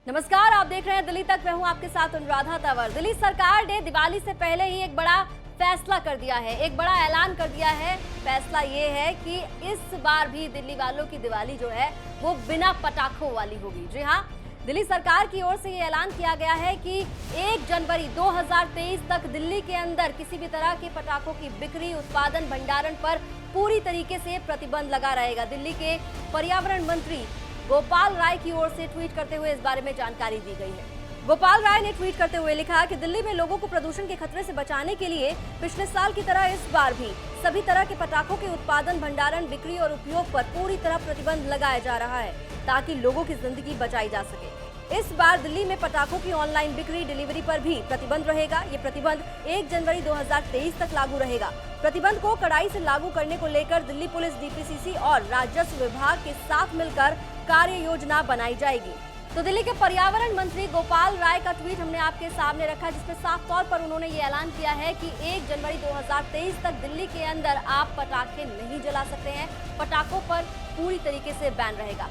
नमस्कार, आप देख रहे हैं दिल्ली तक। मैं हूं आपके साथ अनुराधा तंवर। दिल्ली सरकार ने दिवाली से पहले ही एक बड़ा फैसला कर दिया है, एक बड़ा ऐलान कर दिया है। फैसला ये है कि इस बार भी दिल्ली वालों की दिवाली जो है वो बिना पटाखों वाली होगी। जी हां, दिल्ली सरकार की ओर से ये ऐलान किया गया है कि 1 जनवरी 2023 तक दिल्ली के अंदर किसी भी तरह के पटाखों की बिक्री, उत्पादन, भंडारण पर पूरी तरीके से प्रतिबंध लगा रहेगा। दिल्ली के पर्यावरण मंत्री गोपाल राय की ओर से ट्वीट करते हुए इस बारे में जानकारी दी गई है। गोपाल राय ने ट्वीट करते हुए लिखा कि दिल्ली में लोगों को प्रदूषण के खतरे से बचाने के लिए पिछले साल की तरह इस बार भी सभी तरह के पटाखों के उत्पादन, भंडारण, बिक्री और उपयोग पर पूरी तरह प्रतिबंध लगाया जा रहा है ताकि लोगों की जिंदगी बचाई जा सके। इस बार दिल्ली में पटाखों की ऑनलाइन बिक्री, डिलीवरी पर भी प्रतिबंध रहेगा। ये प्रतिबंध 1 जनवरी 2023 तक लागू रहेगा। प्रतिबंध को कड़ाई से लागू करने को लेकर दिल्ली पुलिस, डीपीसीसी और राजस्व विभाग के साथ मिलकर कार्य योजना बनाई जाएगी। तो दिल्ली के पर्यावरण मंत्री गोपाल राय का ट्वीट हमने आपके सामने रखा, जिसमें साफ तौर पर उन्होंने ये ऐलान किया है कि 1 जनवरी 2023 तक दिल्ली के अंदर आप पटाखे नहीं जला सकते हैं। पटाखों पर पूरी तरीके से बैन रहेगा।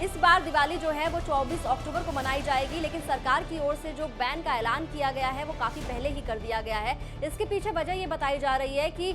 इस बार दिवाली जो है वो 24 अक्टूबर को मनाई जाएगी, लेकिन सरकार की ओर से जो बैन का ऐलान किया गया है वो काफी पहले ही कर दिया गया है। इसके पीछे वजह ये बताई जा रही है कि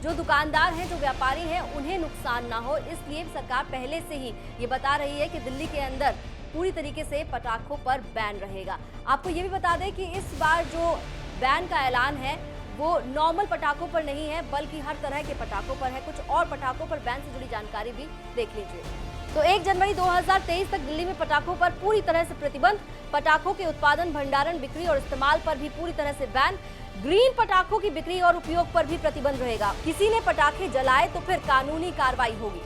जो दुकानदार हैं, जो व्यापारी हैं, उन्हें नुकसान ना हो, इसलिए सरकार पहले से ही ये बता रही है कि दिल्ली के अंदर पूरी तरीके से पटाखों पर बैन रहेगा। आपको ये भी बता दें कि इस बार जो बैन का ऐलान है वो नॉर्मल पटाखों पर नहीं है, बल्कि हर तरह के पटाखों पर है। कुछ और पटाखों पर बैन से जुड़ी जानकारी भी देख लीजिए। तो 1 जनवरी 2023 तक दिल्ली में पटाखों पर पूरी तरह से प्रतिबंध, पटाखों के उत्पादन, भंडारण, बिक्री और इस्तेमाल पर भी पूरी तरह से बैन। ग्रीन पटाखों की बिक्री और उपयोग पर भी प्रतिबंध रहेगा। किसी ने पटाखे जलाए तो फिर कानूनी कार्रवाई होगी।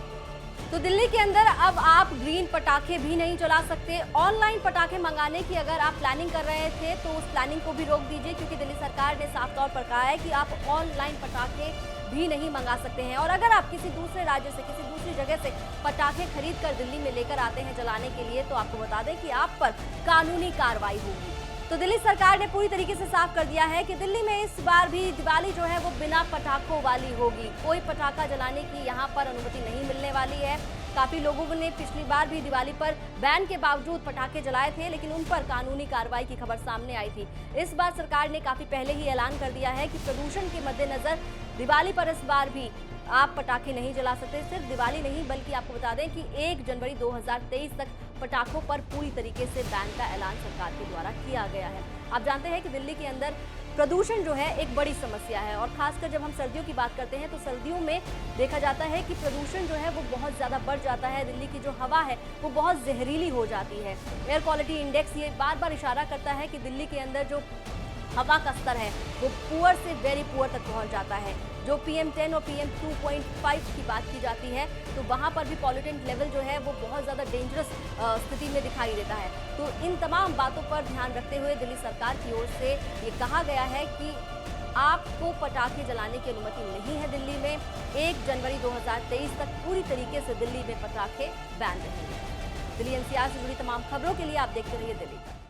तो दिल्ली के अंदर अब आप ग्रीन पटाखे भी नहीं जला सकते। ऑनलाइन पटाखे मंगाने की अगर आप प्लानिंग कर रहे थे तो उस प्लानिंग को भी रोक दीजिए, क्योंकि दिल्ली सरकार ने साफ तौर पर कहा है कि आप ऑनलाइन पटाखे भी नहीं मंगा सकते हैं। और अगर आप किसी दूसरे राज्य से, किसी दूसरी जगह से पटाखे खरीद कर दिल्ली में लेकर आते हैं जलाने के लिए, तो आपको बता दें कि आप पर कानूनी कार्रवाई होगी। तो दिल्ली सरकार ने पूरी तरीके से साफ कर दिया है कि दिल्ली में इस बार भी दिवाली जो है वो बिना पटाखों वाली होगी। कोई पटाखा जलाने की यहाँ पर अनुमति नहीं मिलने वाली है। काफी लोगों ने पिछली बार भी दिवाली पर बैन के बावजूद पटाखे जलाए थे, लेकिन उन पर कानूनी कार्रवाई की खबर सामने आई थी। इस बार सरकार ने काफी पहले ही ऐलान कर दिया है कि प्रदूषण के मद्देनजर दिवाली पर इस बार भी आप पटाखे नहीं जला सकते। सिर्फ दिवाली नहीं, बल्कि आपको बता दें कि 1 जनवरी 2023 तक पटाखों पर पूरी तरीके से बैन का ऐलान सरकार के द्वारा किया गया है। आप जानते हैं कि दिल्ली के अंदर प्रदूषण जो है एक बड़ी समस्या है, और खासकर जब हम सर्दियों की बात करते हैं तो सर्दियों में देखा जाता है कि प्रदूषण जो है वो बहुत ज़्यादा बढ़ जाता है। दिल्ली की जो हवा है वो बहुत जहरीली हो जाती है। एयर क्वालिटी इंडेक्स ये बार बार इशारा करता है कि दिल्ली के अंदर जो हवा का स्तर है वो पुअर से वेरी पुअर तक पहुंच जाता है। जो PM10 और PM2.5 की बात की जाती है तो वहां पर भी पॉल्यूटेंट लेवल जो है वो बहुत ज़्यादा डेंजरस स्थिति में दिखाई देता है। तो इन तमाम बातों पर ध्यान रखते हुए दिल्ली सरकार की ओर से ये कहा गया है कि आपको पटाखे जलाने की अनुमति नहीं है दिल्ली में। 1 जनवरी 2023 तक पूरी तरीके से दिल्ली में पटाखे बैन रहेंगे। दिल्ली NCR से जुड़ी तमाम खबरों के लिए आप देखते रहिए दिल्ली तक।